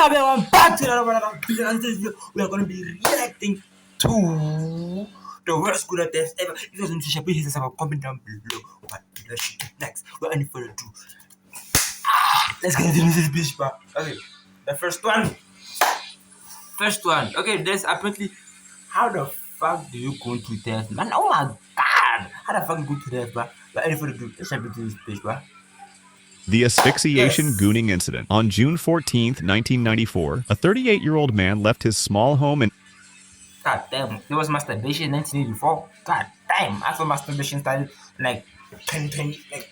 up everyone? Back to another video. This video, we are going to be reacting to the worst Gooner deaths ever. If you guys want to share, please hit us up, comment down below. What let's shoot next? Without any further ado, let's get into this bitch, bro. Okay, the first one. Okay, there's apparently, how the fuck do you go to death, man? Oh my god, how the fuck you go to death, bro? Without any further ado, let's jump into this bitch, bro. The asphyxiation Yes. gooning incident. On June 14th, 1994, a 38-year-old man left his small home in God damn, there was masturbation in 1984. God damn, I thought masturbation started like 2020, like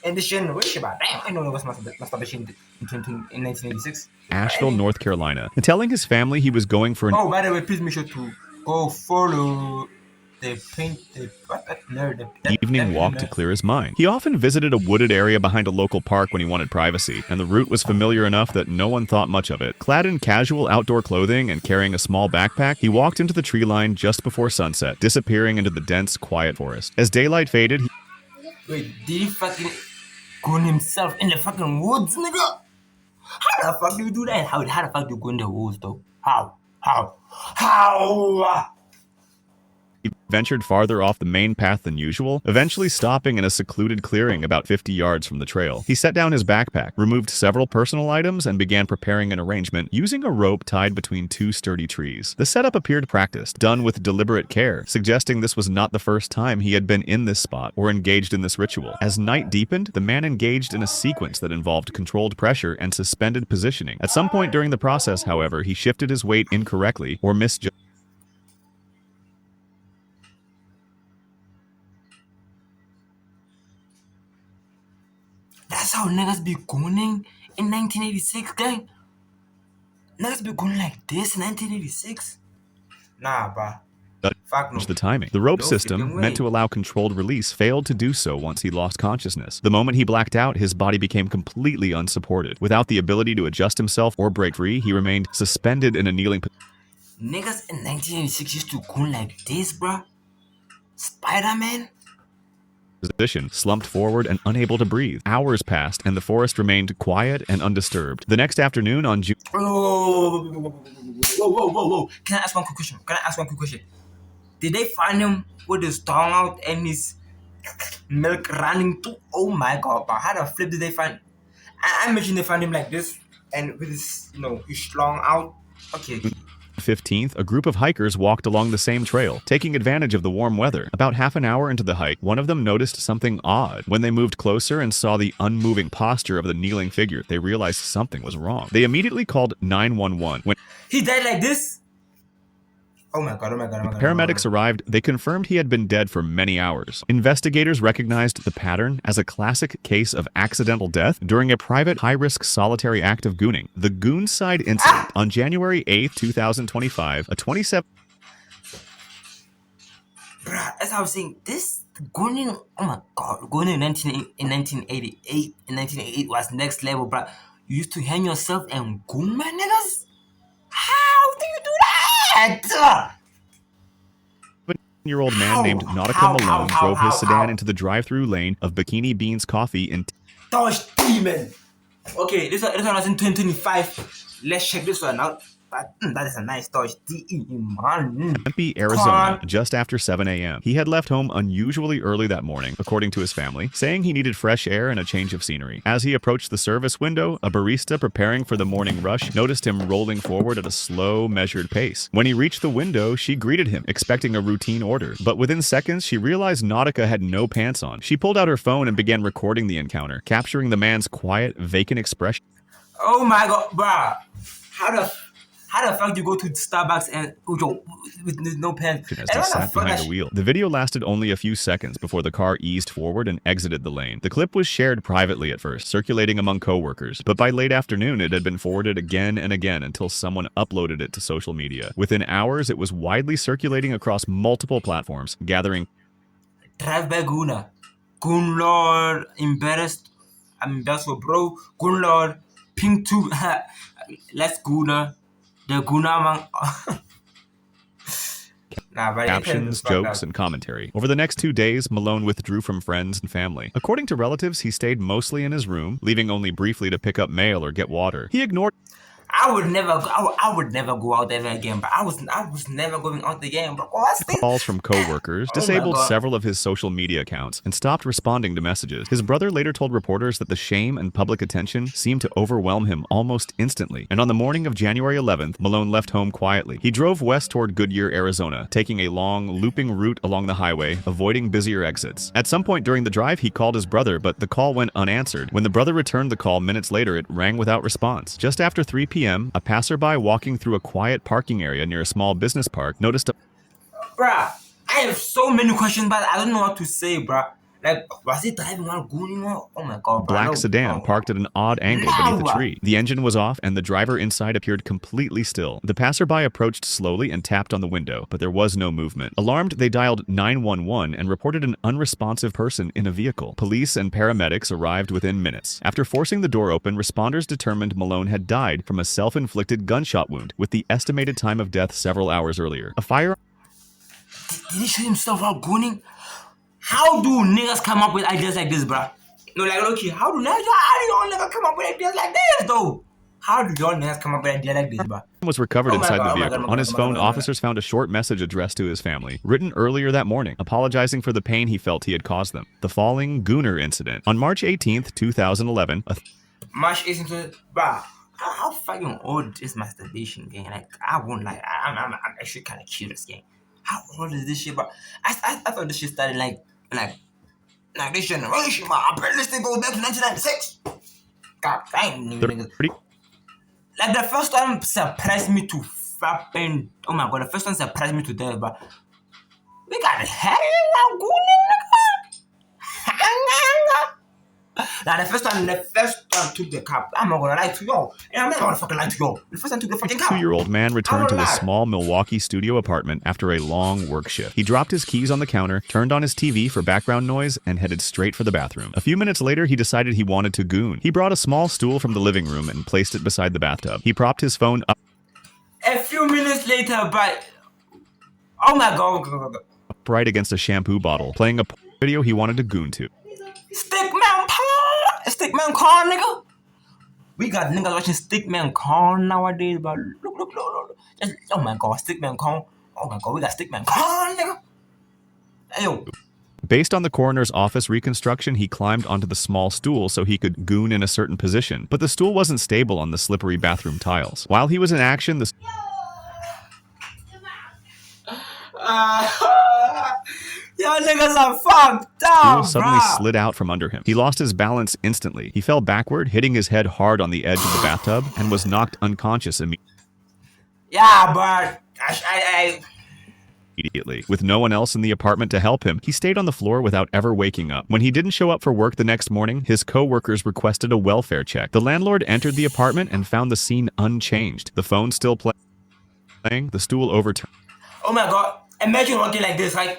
in this generation. But damn, I know there was masturbation in 1986. Asheville, North Carolina, telling his family he was going for an Oh, by the way, please make sure to go follow the evening walk to clear his mind. He often visited a wooded area behind a local park when he wanted privacy, and the route was familiar enough that no one thought much of it. Clad in casual outdoor clothing and carrying a small backpack, he walked into the tree line just before sunset, disappearing into the dense, quiet forest. As daylight faded, Wait, did he fucking go himself in the fucking woods, nigga? How the fuck do you do that? How the fuck do you go in the woods, though? How? he ventured farther off the main path than usual, eventually stopping in a secluded clearing about 50 yards from the trail. He set down his backpack, removed several personal items, and began preparing an arrangement using a rope tied between two sturdy trees. The setup appeared practiced, done with deliberate care, suggesting this was not the first time he had been in this spot or engaged in this ritual. As night deepened, the man engaged in a sequence that involved controlled pressure and suspended positioning. At some point during the process, however, he shifted his weight incorrectly or misjudged. That's how niggas be gooning in 1986, gang. Niggas be gooning like this in 1986. Nah, bruh. Fuck no. The timing. The rope No system, freaking way. meant to allow controlled release, failed to do so once he lost consciousness. The moment he blacked out, his body became completely unsupported. Without the ability to adjust himself or break free, he remained suspended in a kneeling Niggas in 1986 used to goon like this, bruh. Spider-Man? position, slumped forward and unable to breathe. Hours passed, and the forest remained quiet and undisturbed. The next afternoon on June Whoa. Can I ask one quick question? Did they find him with his tongue out and his milk running too? Oh my god, but how the flip did they find? I imagine they found him like this and with his, his tongue out. Okay. 15th, a group of hikers walked along the same trail, taking advantage of the warm weather. About half an hour into the hike, one of them noticed something odd. When they moved closer and saw the unmoving posture of the kneeling figure, they realized something was wrong. They immediately called 911. When He died like this? Oh my god. paramedics arrived, they confirmed he had been dead for many hours. Investigators recognized the pattern as a classic case of accidental death during a private high-risk solitary act of gooning. The Goonside incident on January 8, 2025, a 27 Bruh, as I was saying, this gooning, oh my god, gooning in 1988 was next level, bruh. You used to hang yourself and goon, my niggas? How do you do that? year-old man How? named Nautica How? Malone How? drove his How? sedan into the drive-through lane of Bikini Beans Coffee in Dodge Demon. Okay, this one was in 2025. Let's check this one out. That is a nice Dodge DE, man. Tempe, Arizona, just after 7 a.m. He had left home unusually early that morning, according to his family, saying he needed fresh air and a change of scenery. As he approached the service window, a barista preparing for the morning rush noticed him rolling forward at a slow, measured pace. When he reached the window, she greeted him, expecting a routine order. But within seconds, she realized Nautica had no pants on. She pulled out her phone and began recording the encounter, capturing the man's quiet, vacant expression. Oh my god, bruh. How the fuck do you go to Starbucks and with no pants? As they sat behind the wheel. The video lasted only a few seconds before the car eased forward and exited the lane. The clip was shared privately at first, circulating among coworkers, but by late afternoon it had been forwarded again and again until someone uploaded it to social media. Within hours, it was widely circulating across multiple platforms, gathering Drive by Gooner. Goon Lord, embarrassed. I'm embarrassed for bro. Goon Lord, pink too. Let's Gooner. The Gooner man. captions, jokes, and commentary. Over the next 2 days, Malone withdrew from friends and family. According to relatives, he stayed mostly in his room, leaving only briefly to pick up mail or get water. He ignored I would never go out ever again, but I was never going out again, bro. What's this? Calls from coworkers, Oh my disabled God. several of his social media accounts, and stopped responding to messages. His brother later told reporters that the shame and public attention seemed to overwhelm him almost instantly. And on the morning of January 11th, Malone left home quietly. He drove west toward Goodyear, Arizona, taking a long, looping route along the highway, avoiding busier exits. At some point during the drive, he called his brother, but the call went unanswered. When the brother returned the call minutes later, it rang without response. Just after 3 p.m., a passerby walking through a quiet parking area near a small business park noticed a Bruh, I have so many questions, but I don't know what to say, bruh. Like, was he driving while gooning one? Oh my God, bruh. black No, sedan no. parked at an odd angle beneath a No. tree. The engine was off, and the driver inside appeared completely still. The passerby approached slowly and tapped on the window, but there was no movement. Alarmed, they dialed 911 and reported an unresponsive person in a vehicle. Police and paramedics arrived within minutes. After forcing the door open, responders determined Malone had died from a self-inflicted gunshot wound, with the estimated time of death several hours earlier. A fire Did he shoot himself while gooning? How do niggas come up with ideas like this, bruh? No, like, okay, how do y'all niggas come up with ideas like this, though? How do y'all niggas come up with ideas like this, bruh? was recovered Oh my inside God, the oh my vehicle. God, oh my On God, his oh my phone, God, oh my God. officers found a short message addressed to his family, written earlier that morning, apologizing for the pain he felt he had caused them. The falling Gooner incident. On March 18th, 2011, a March 18th, bruh. How fucking old is masturbation, gang? Like, I won't lie, I'm actually kind of curious, gang. How old is this shit, bro? I thought this shit started like this generation, man. I bet this thing goes back to 1996. God damn, niggas. 30 Like, the first one surprised me to fucking. Oh my God, the first one surprised me to death, but we got hell nigga. Now, the first one took the cop. I'm not gonna lie to y'all. And I'm not gonna fucking lie to y'all. The first one took the fucking cop. 2-year-old man returned to I'm his alive. small Milwaukee studio apartment after a long work shift. He dropped his keys on the counter, turned on his TV for background noise, and headed straight for the bathroom. A few minutes later, he decided he wanted to goon. He brought a small stool from the living room and placed it beside the bathtub. He propped his phone up A few minutes later, but oh my God. upright against a shampoo bottle, playing a video he wanted to goon to. Stickman corn, nigga. We got niggas watching Stickman corn nowadays, but look. Just, oh my God, Stickman corn. Oh my God, we got Stickman corn, nigga. Hey, yo. Based on the coroner's office reconstruction, he climbed onto the small stool so he could goon in a certain position, but the stool wasn't stable on the slippery bathroom tiles. While he was in action, the Y'all niggas are fucked stool up, suddenly bruh. slid out from under him. He lost his balance instantly. He fell backward, hitting his head hard on the edge of the bathtub, and was knocked unconscious Yeah, but I immediately. With no one else in the apartment to help him, he stayed on the floor without ever waking up. When he didn't show up for work the next morning, his co-workers requested a welfare check. The landlord entered the apartment and found the scene unchanged. The phone still playing, the stool overturned. oh my God. Imagine walking like this, right?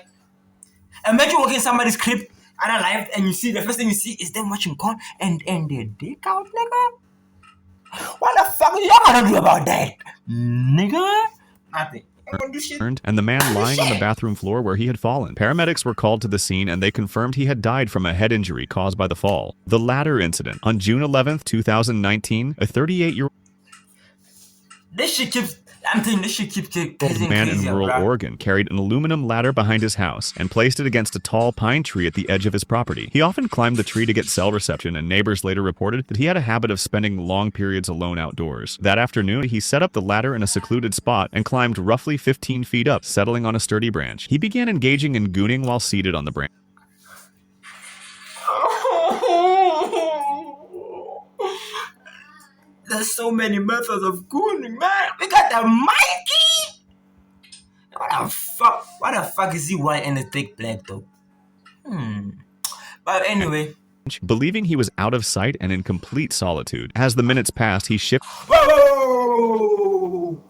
Imagine walking somebody's clip and alive, and you see the first thing you see is them watching corn and their dick out, nigga. What the fuck are y'all gonna do about that, nigga? Nothing. Y'all gonna do shit. And the man lying on the bathroom floor where he had fallen. Paramedics were called to the scene and they confirmed he had died from a head injury caused by the fall. The latter incident. On June 11th, 2019, a 38-year-old This shit keeps. I'm telling you, this shit keeps getting man in crazier, rural bruh. Oregon carried an aluminum ladder behind his house and placed it against a tall pine tree at the edge of his property. He often climbed the tree to get cell reception, and neighbors later reported that he had a habit of spending long periods alone outdoors. That afternoon, he set up the ladder in a secluded spot and climbed roughly 15 feet up, settling on a sturdy branch. He began engaging in gooning while seated on the branch. There's so many methods of gooning, man. We got the Mikey. What the fuck is he white and the thick black though? But anyway. Believing he was out of sight and in complete solitude. As the minutes passed, he shifted. Whoa!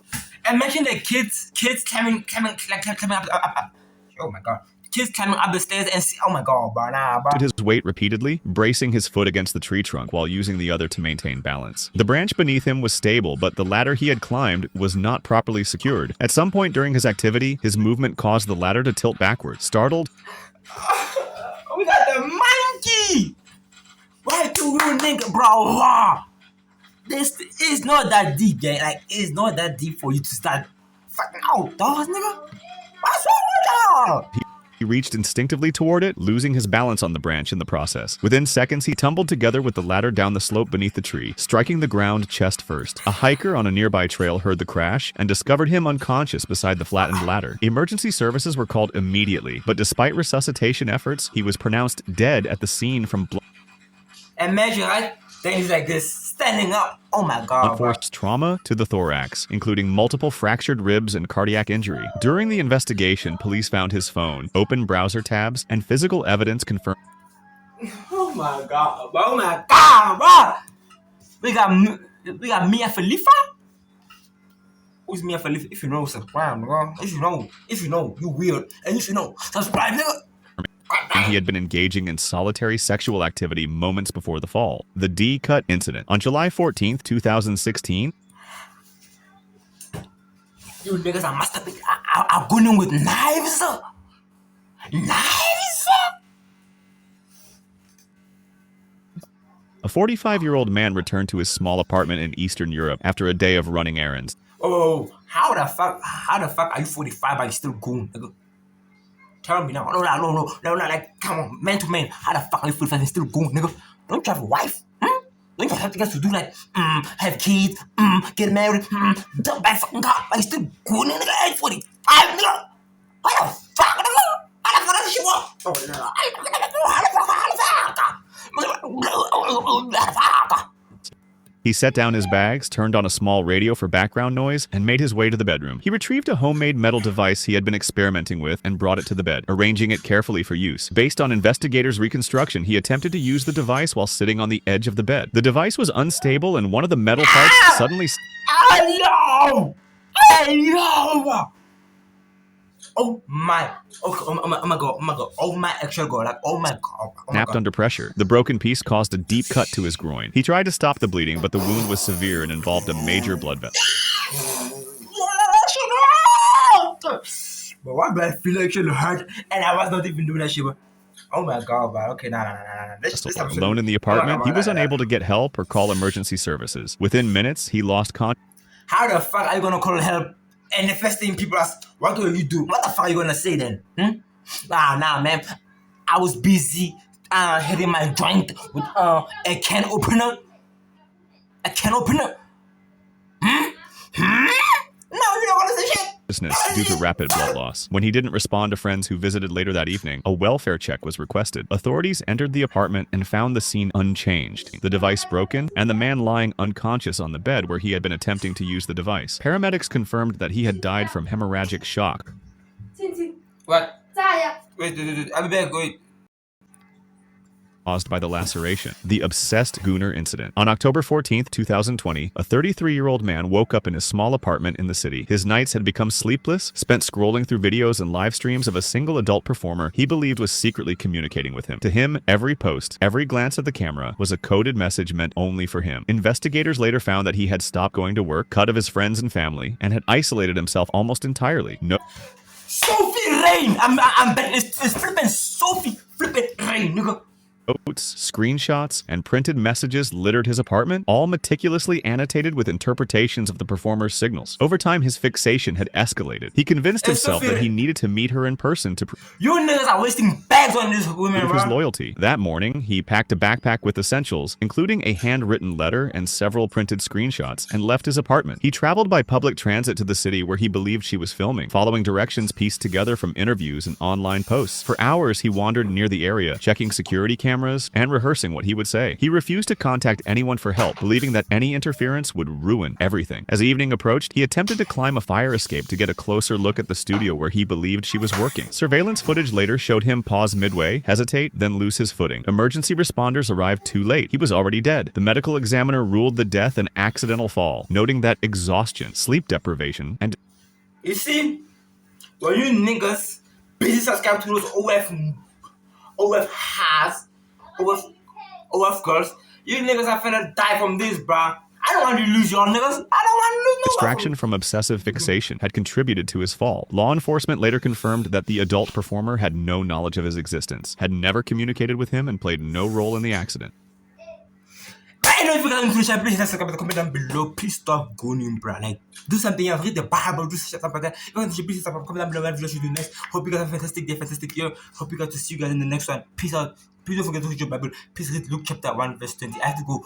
Imagine the kids climbing up. Oh my God. Kids climbing up the stairs and see. Oh my God, bro. Nah, bro. His weight repeatedly, bracing his foot against the tree trunk while using the other to maintain balance. The branch beneath him was stable, but the ladder he had climbed was not properly secured. At some point during his activity, his movement caused the ladder to tilt backward. Startled, We got the monkey. Why do you nigga, bro? This is not that deep, gang. Like, it's not that deep for you to start fucking out, dogs, nigga. What's wrong with y'all? He reached instinctively toward it, losing his balance on the branch in the process. Within seconds, he tumbled together with the ladder down the slope beneath the tree, striking the ground chest first. A hiker on a nearby trail heard the crash and discovered him unconscious beside the flattened ladder. Emergency services were called immediately, but despite resuscitation efforts, he was pronounced dead at the scene from blood. Imagine, right? Things like this, standing up. Oh my god, bro. Unforced trauma to the thorax, including multiple fractured ribs and cardiac injury. During the investigation, police found his phone, open browser tabs, and physical evidence confirmed. Oh my god, bro. Oh my god, bro. We got Mia Khalifa. Who's Mia Khalifa? If you know, subscribe, bro. If you know, you weird. And if you know, subscribe, nigga. He had been engaging in solitary sexual activity moments before the fall. The D-Cut incident. On July 14th, 2016, You niggas are masturbating. I'm going in with knives. Knives? a 45-year-old man returned to his small apartment in Eastern Europe after a day of running errands. Oh, how the fuck are you 45 but you still going, nigga? Tell me now. No, like, come on, man to man. How the fuck are you 45 and still going, nigga? Don't you have a wife? Don't you have things to do like, have kids, get married, jump back fucking car, but you still going, nigga, at 45, nigga? What the fuck, nigga? How the fuck does this shit work? Oh, nigga. How the fuck? He set down his bags, turned on a small radio for background noise, and made his way to the bedroom. He retrieved a homemade metal device he had been experimenting with and brought it to the bed, arranging it carefully for use. Based on investigators' reconstruction, he attempted to use the device while sitting on the edge of the bed. The device was unstable and one of the metal parts suddenly... Yo! Oh my! Oh my god! Oh my actual god! Like, oh my god! snapped under pressure. The broken piece caused a deep cut to his groin. He tried to stop the bleeding, but the wound was severe and involved a major blood vessel. But why do I feel like it hurt and I was not even doing that shit? But oh my god, bro. Okay, nah. Alone in the apartment, he was unable to get help or call emergency services. Within minutes, he lost contact. How the fuck are you gonna call help? And the first thing people ask, what do you do? What the fuck are you gonna say then? Nah, man. I was busy hitting my joint with a can opener. A can opener? No, you don't wanna say shit. Due to rapid blood loss. When he didn't respond to friends who visited later that evening, a welfare check was requested. Authorities entered the apartment and found the scene unchanged, the device broken, and the man lying unconscious on the bed where he had been attempting to use the device. Paramedics confirmed that he had died from hemorrhagic shock. What? Wait, I'll be back, wait. Caused by the laceration. The obsessed Gooner incident. On October 14th, 2020, a 33-year-old man woke up in his small apartment in the city. His nights had become sleepless, spent scrolling through videos and live streams of a single adult performer he believed was secretly communicating with him. To him, every post, every glance at the camera was a coded message meant only for him. Investigators later found that he had stopped going to work, cut of his friends and family, and had isolated himself almost entirely. Sophie Rain! I'm betting it's flipping Sophie flipping Rain, nigga. Notes, screenshots, and printed messages littered his apartment, all meticulously annotated with interpretations of the performer's signals. Over time, his fixation had escalated. He convinced himself that he needed to meet her in person to prove you niggas are wasting bags on this woman, his loyalty. That morning, he packed a backpack with essentials, including a handwritten letter and several printed screenshots, and left his apartment. He traveled by public transit to the city where he believed she was filming, following directions pieced together from interviews and online posts. For hours, he wandered near the area, checking security cameras and rehearsing what he would say. He refused to contact anyone for help, believing that any interference would ruin everything. As evening approached, he attempted to climb a fire escape to get a closer look at the studio where he believed she was working. Surveillance footage later showed him pause midway, hesitate, then lose his footing. Emergency responders arrived too late. He was already dead. The medical examiner ruled the death an accidental fall, noting that exhaustion, sleep deprivation, and... You see, when you niggas busy subscribe to those OF girls, you niggas are finna die from this, bruh. I don't want you to lose y'all niggas. I don't want to lose no distraction from obsessive fixation had contributed to his fall. Law enforcement later confirmed that the adult performer had no knowledge of his existence, had never communicated with him, and played no role in the accident. But know if you guys want to please comment down below. Please stop gooning, bro. Like, do something else. Read the Bible. Do something like that. If you want to please comment down below what video should do next. Hope you guys have a fantastic day, fantastic year. Hope you guys to see you guys in the next one. Peace out. Please don't forget to read your Bible. Please read Luke chapter 1 verse 20. I have to go.